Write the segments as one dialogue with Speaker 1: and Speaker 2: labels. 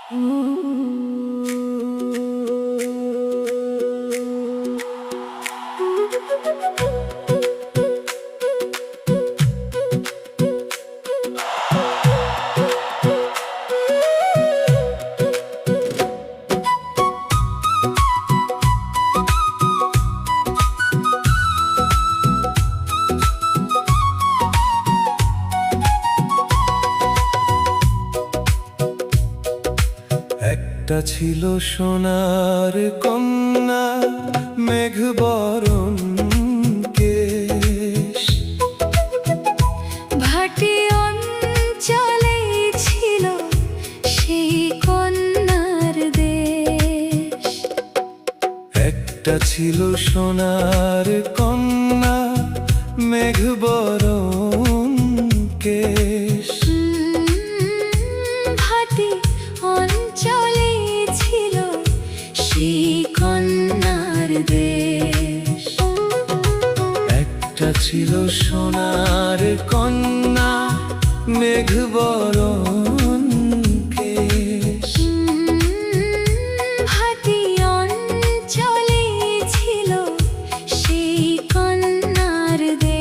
Speaker 1: একটা ছিল সোনার কন্যা, মেঘ বরণ কেশ।
Speaker 2: ভাটি অঞ্চলে ছিল সেই কন্যার দেশ।
Speaker 1: একটা ছিল সোনার কন্যা, মেঘ বরণ কেশ।
Speaker 2: ভাটি অঞ্চলে ছিল সেই কন্যার দেশ।
Speaker 1: একটা ছিল সোনার কন্যা, মেঘ বরণ কেশ।
Speaker 2: ভাটি অঞ্চলে ছিল সেই কন্যার দেশ।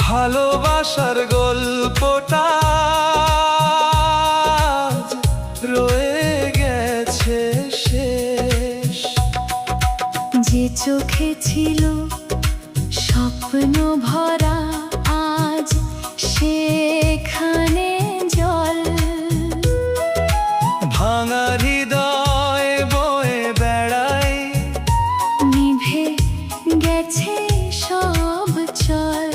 Speaker 1: ভালোবাসার গল্পটা আজ রয়ে গেছে শেষ।
Speaker 2: যে চোখে ছিল স্বপ্ন ভরা, আজ সেখানে জল।
Speaker 1: ভাঙা হৃদয় বয়ে বেড়ায়,
Speaker 2: নিভে গেছে সব চল।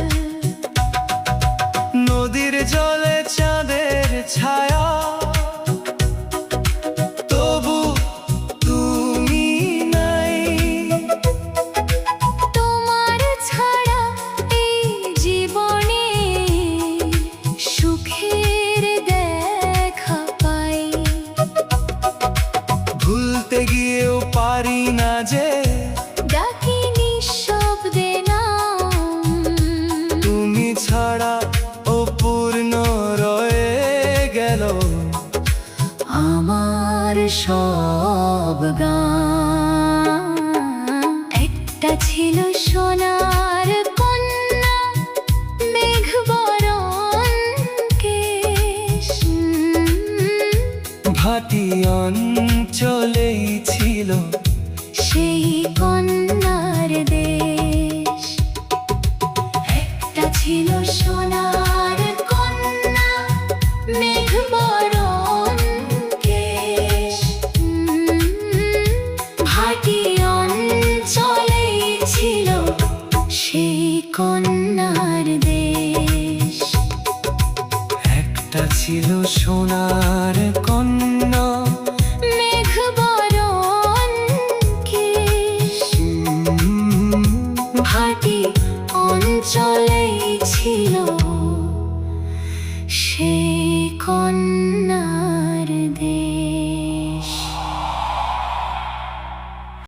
Speaker 1: নদীর জলে চাঁদের ছায়া, তবু তুমি নাই।
Speaker 2: তোমার ছাড়া এই জীবনে সুখের দেখা পাই।
Speaker 1: ভুলতে গিয়েও পারি না যে
Speaker 2: ডাকি নিঃশব্দে নাম।
Speaker 1: তুমি ছাড়া অপূর্ণ রয়ে গেল
Speaker 2: আমার সব গান। একটা ছিল সোনার কন্যা, মেঘ বরণ কেশ।
Speaker 1: ভাটি অঞ্চলেই ছিল